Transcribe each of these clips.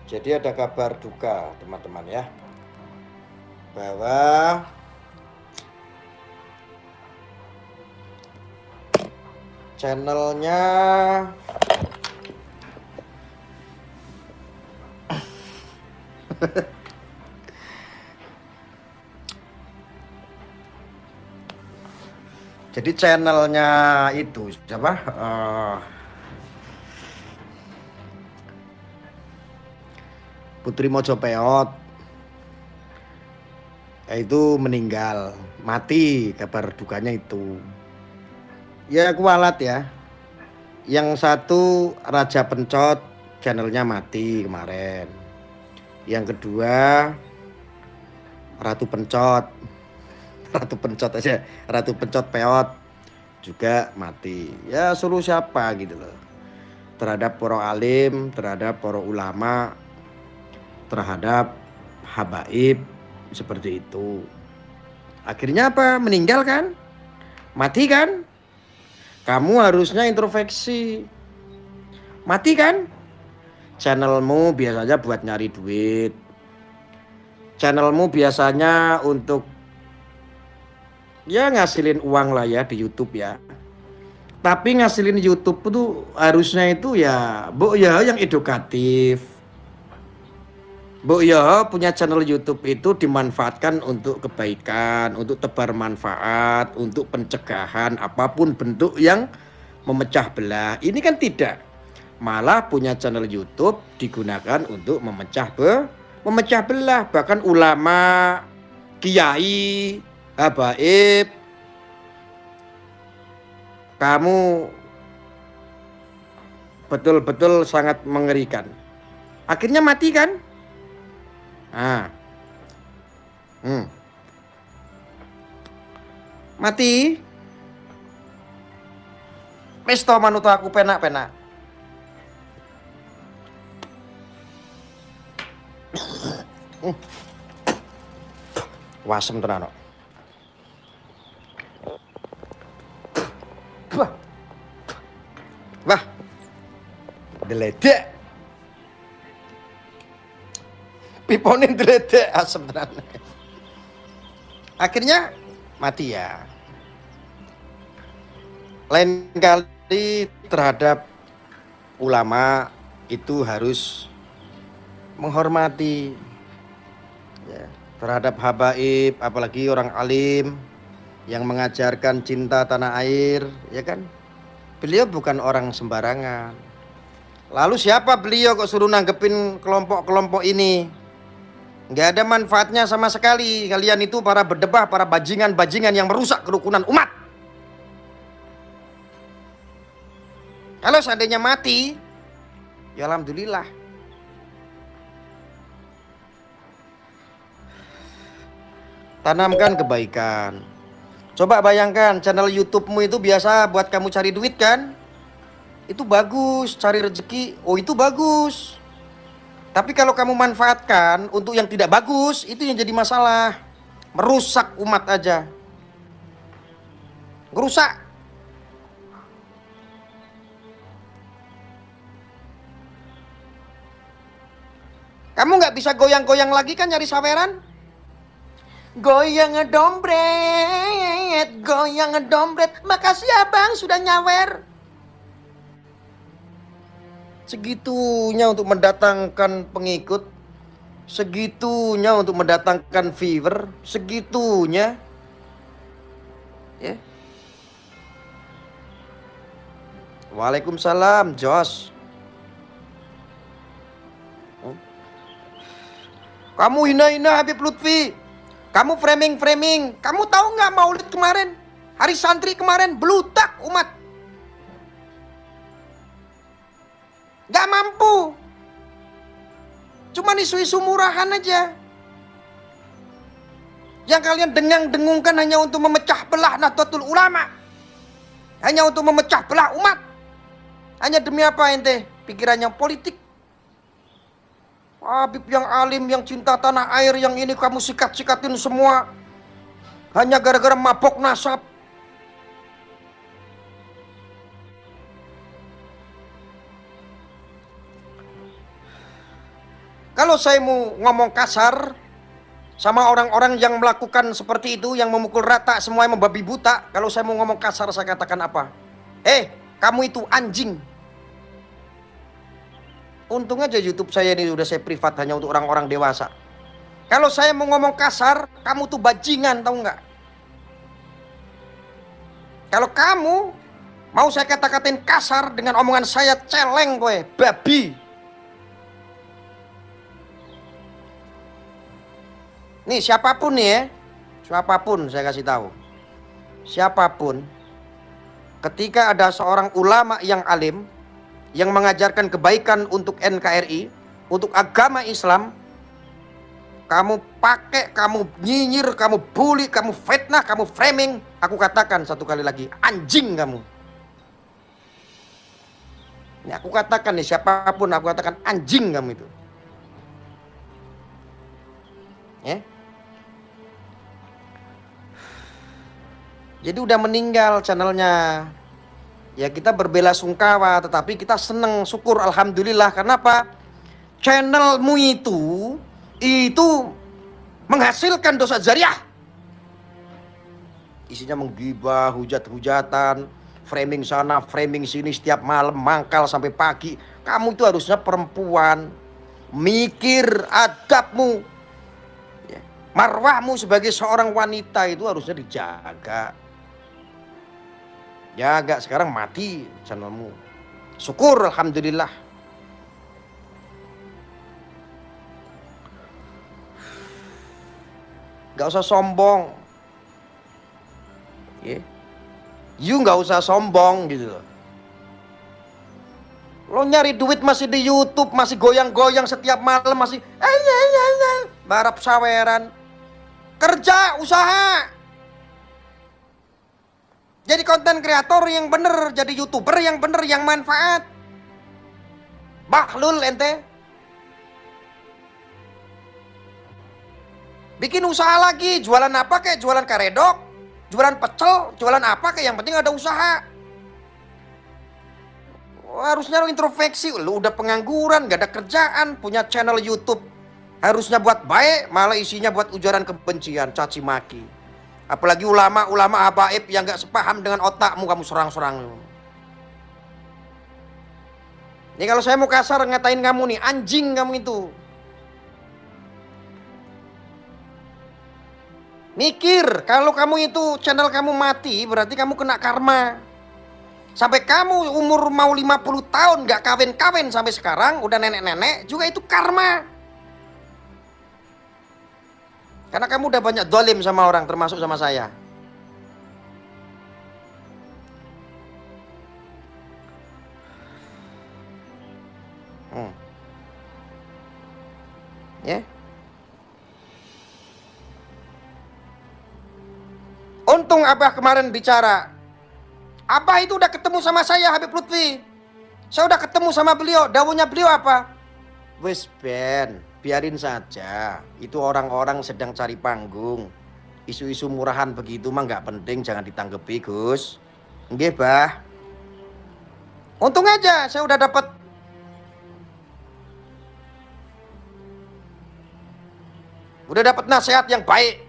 Jadi ada kabar duka teman-teman ya, bahwa channelnya jadi channelnya itu siapa? Putri Mojopeot itu meninggal, mati, kabar dukanya itu. Ya kualat ya. Yang satu Raja Pencot, channelnya mati kemarin. Yang kedua Ratu Pencot. Ratu Pencot aja, Ratu Pencot Peot juga mati. Ya suruh siapa gitu loh. Terhadap para alim, terhadap para ulama, terhadap habaib seperti itu. Akhirnya apa? Meninggal kan? Mati kan? Kamu harusnya introspeksi. Mati kan? Channelmu biasanya buat nyari duit. Channelmu biasanya untuk ya ngasilin uang lah ya di YouTube ya. Tapi ngasilin YouTube itu harusnya itu ya, Bu ya yang edukatif. Bu ya punya channel YouTube itu dimanfaatkan untuk kebaikan, untuk tebar manfaat, untuk pencegahan apapun bentuk yang memecah belah. Ini kan tidak. Malah punya channel YouTube digunakan untuk memecah belah, bahkan ulama, kiai, habaib. Kamu betul-betul sangat mengerikan. Akhirnya mati kan? Ah, mati. Wis to manut aku penak-penak. Wasem tenan kok. Wah, wah, deledek. Piponin deledek asem tenan. Akhirnya mati ya. Lain kali terhadap ulama itu harus menghormati ya, terhadap habaib, apalagi orang alim yang mengajarkan cinta tanah air, ya kan? Beliau bukan orang sembarangan. Lalu siapa beliau kok suruh nanggepin kelompok-kelompok ini? Nggak ada manfaatnya sama sekali. Kalian itu para berdebah, para bajingan-bajingan yang merusak kerukunan umat. Kalau seandainya mati, ya alhamdulillah. Tanamkan kebaikan. Coba bayangkan channel YouTube-mu itu biasa buat kamu cari duit kan? Itu bagus, cari rezeki. Oh itu bagus. Tapi kalau kamu manfaatkan untuk yang tidak bagus, itu yang jadi masalah. Merusak umat aja. Ngerusak. Kamu nggak bisa goyang-goyang lagi kan nyari saweran? Goyang ngedompret, goyang ngedompret. Makasih abang sudah nyawer. Segitunya untuk mendatangkan pengikut, segitunya untuk mendatangkan viewer, segitunya. Ya. Waalaikumsalam, Jos. Kamu hina-hina Habib Lutfi. Kamu framing-framing. Kamu tahu nggak Maulid kemarin? Hari santri kemarin beludak umat. Nggak mampu. Cuman isu-isu murahan aja. Yang kalian dengung-dengungkan hanya untuk memecah belah Nahdlatul Ulama. Hanya untuk memecah belah umat. Hanya demi apa ente? Pikirannya politik. Habib yang alim, yang cinta tanah air, yang ini kamu sikat-sikatin semua. Hanya gara-gara mabok nasab. Kalau saya mau ngomong kasar sama orang-orang yang melakukan seperti itu, yang memukul rata, semua yang membabi buta, kalau saya mau ngomong kasar, saya katakan apa? Kamu itu anjing. Untung aja YouTube saya ini udah saya privat hanya untuk orang-orang dewasa. Kalau saya mau ngomong kasar, kamu tuh bajingan, tahu nggak? Kalau kamu mau saya kata-katain kasar dengan omongan saya, celeng gue, babi. Nih siapapun nih ya, siapapun saya kasih tahu. Siapapun, ketika ada seorang ulama yang alim, yang mengajarkan kebaikan untuk NKRI, untuk agama Islam, kamu pakai, kamu nyinyir, kamu bully, kamu fitnah, kamu framing, aku katakan satu kali lagi, anjing kamu. Ini aku katakan nih, siapapun aku katakan anjing kamu itu. Ya. Jadi udah meninggal channelnya. Ya kita berbela-sungkawa, tetapi kita seneng, syukur, alhamdulillah. Kenapa? Channelmu itu menghasilkan dosa jariah. Isinya menggibah, hujat-hujatan, framing sana, framing sini, setiap malam mangkal sampai pagi. Kamu itu harusnya perempuan, mikir adabmu, ya. Marwahmu sebagai seorang wanita itu harusnya dijaga. Ya agak sekarang mati channelmu. Syukur alhamdulillah. Gak usah sombong. You gak usah sombong gitu loh. Lo nyari duit masih di YouTube, masih goyang-goyang setiap malam, masih barap saweran. Kerja, usaha. Jadi konten kreator yang bener, jadi YouTuber yang bener, yang manfaat. Bahlul ente. Bikin usaha lagi, jualan apa kayak, jualan karedok, jualan pecel, jualan apa kayak, yang penting ada usaha. Harusnya lo introspeksi, lo udah pengangguran, gak ada kerjaan, punya channel YouTube. Harusnya buat baik, malah isinya buat ujaran kebencian, caci maki. Apalagi ulama-ulama habaib yang gak sepaham dengan otakmu, kamu serang-serang. Ini kalau saya mau kasar ngatain kamu nih, anjing kamu itu. Mikir, kalau kamu itu channel kamu mati, berarti kamu kena karma. Sampai kamu umur mau 50 tahun gak kawin-kawin sampai sekarang, udah nenek-nenek, juga itu karma. Karena kamu udah banyak dolim sama orang, termasuk sama saya. Ya. Untung Abah kemarin bicara. Abah itu udah ketemu sama saya, Habib Lutfi. Saya udah ketemu sama beliau. Dawuhnya beliau apa? Wes Ben, biarin saja. Itu orang-orang sedang cari panggung. Isu-isu murahan begitu mah nggak penting, jangan ditanggepi Gus. Nggih, Bah. Untung aja saya udah dapat nasihat yang baik.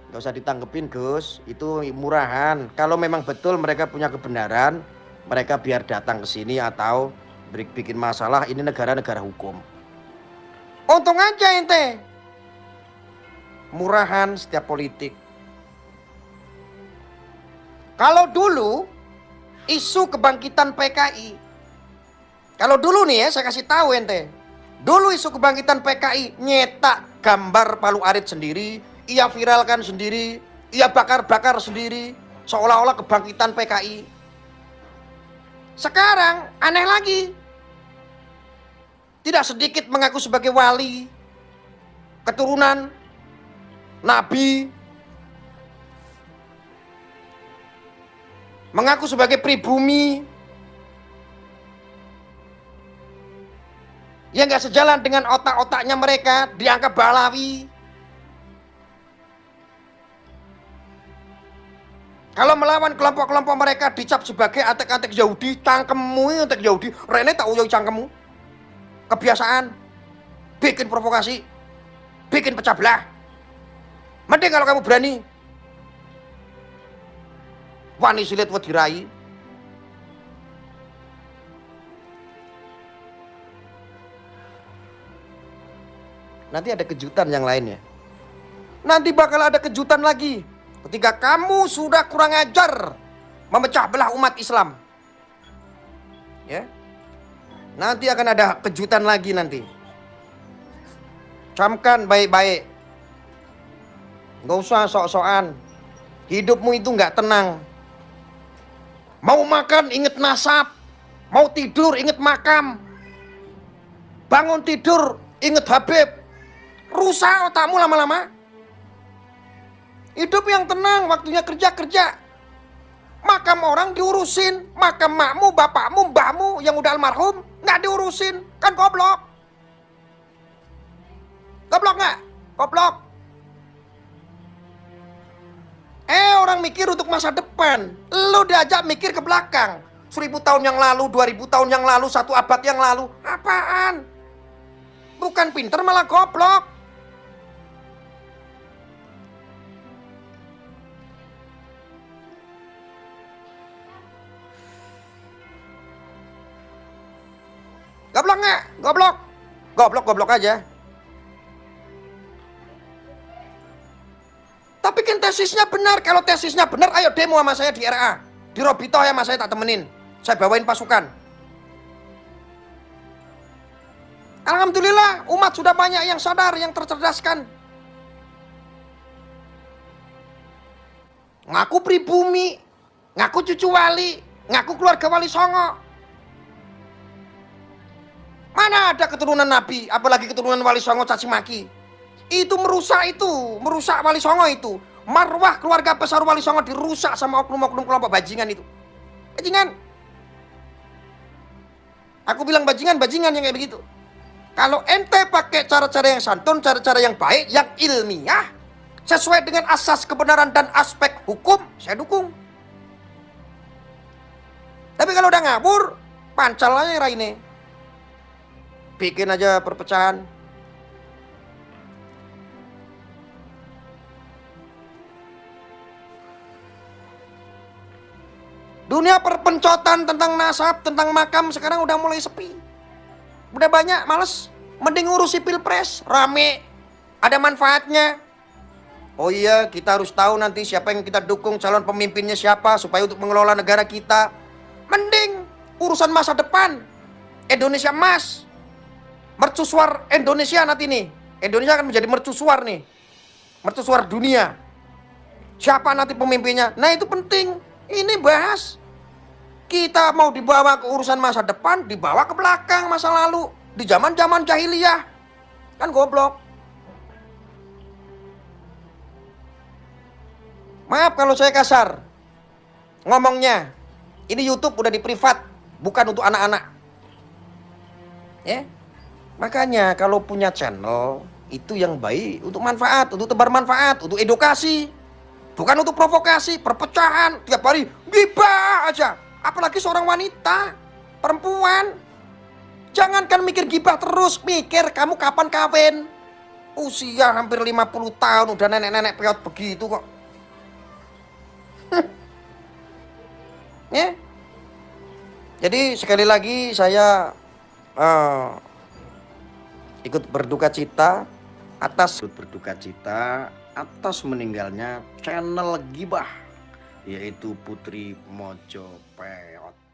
Gak usah ditanggepin Gus, itu murahan. Kalau memang betul mereka punya kebenaran, mereka biar datang ke sini atau bikin masalah. Ini negara-negara hukum. Untung aja ente murahan setiap politik. Kalau dulu isu kebangkitan PKI, kalau dulu nih ya saya kasih tahu ente, dulu isu kebangkitan PKI nyetak gambar Palu Arit sendiri, ia viralkan sendiri, ia bakar-bakar sendiri, seolah-olah kebangkitan PKI. Sekarang aneh lagi, tidak sedikit mengaku sebagai wali, keturunan Nabi, mengaku sebagai pribumi, yang gak sejalan dengan otak-otaknya mereka, dianggap balawi. Kalau melawan kelompok-kelompok mereka dicap sebagai antek-antek Yahudi, cangkemmu antek Yahudi, rene tak uyoi cangkemmu. Kebiasaan. bikin provokasi, bikin pecah belah. Mending kalau kamu berani wani silit wedi rai. Nanti ada kejutan yang lainnya. Nanti bakal ada kejutan lagi. Ketika kamu sudah kurang ajar memecah belah umat Islam. Ya. Nanti akan ada kejutan lagi nanti. Camkan baik-baik. Gak usah sok-sokan. Hidupmu itu gak tenang. Mau makan inget nasab. Mau tidur inget makam. Bangun tidur inget Habib. Rusak otakmu lama-lama. Hidup yang tenang, waktunya kerja-kerja. Makam orang diurusin. Makam makmu, bapakmu, mbahmu yang udah almarhum nggak diurusin. Kan goblok. Goblok nggak? Goblok. Orang mikir untuk masa depan. Lu diajak mikir ke belakang. 1000 tahun yang lalu, 2000 tahun yang lalu, 1 abad yang lalu. Apaan? Bukan pinter malah goblok. Goblok nggak? Goblok. Goblok aja. Tapi kan tesisnya benar. Kalau tesisnya benar, ayo demo sama saya di RA. Di Robito ya mas, saya tak temenin. Saya bawain pasukan. Alhamdulillah, umat sudah banyak yang sadar, yang tercerdaskan. Ngaku pribumi, ngaku cucu wali, ngaku keluarga wali songo. Mana ada keturunan Nabi, apalagi keturunan Wali Songo caci maki. Itu, merusak Wali Songo itu. Marwah keluarga besar Wali Songo dirusak sama oknum-oknum kelompok bajingan itu. Bajingan. Aku bilang bajingan yang kayak begitu. Kalau ente pakai cara-cara yang santun, cara-cara yang baik, yang ilmiah, sesuai dengan asas kebenaran dan aspek hukum, saya dukung. Tapi kalau udah ngabur, pancal aja Raine. Bikin aja perpecahan. Dunia perpencotan tentang nasab, tentang makam sekarang udah mulai sepi. Udah banyak, males. Mending ngurusi pilpres, rame. Ada manfaatnya. Oh iya, kita harus tahu nanti siapa yang kita dukung, calon pemimpinnya siapa, supaya untuk mengelola negara kita. Mending urusan masa depan. Indonesia emas. Mercusuar Indonesia nanti nih. Indonesia akan menjadi mercusuar nih. Mercusuar dunia. Siapa nanti pemimpinnya? Nah itu penting. Ini bahas. Kita mau dibawa ke urusan masa depan, dibawa ke belakang masa lalu. Di zaman-zaman jahiliyah. Kan goblok. Maaf kalau saya kasar ngomongnya. Ini YouTube udah di privat, bukan untuk anak-anak. Ya. Makanya kalau punya channel itu yang baik untuk manfaat, untuk tebar manfaat, untuk edukasi. Bukan untuk provokasi, perpecahan, tiap hari gibah aja. Apalagi seorang wanita, perempuan. Jangankan mikir gibah terus, mikir kamu kapan kawin. Usia hampir 50 tahun udah nenek-nenek peot begitu kok. Ya. Jadi sekali lagi saya ikut berduka cita atas meninggalnya channel gibah, yaitu Putri Mojopeot.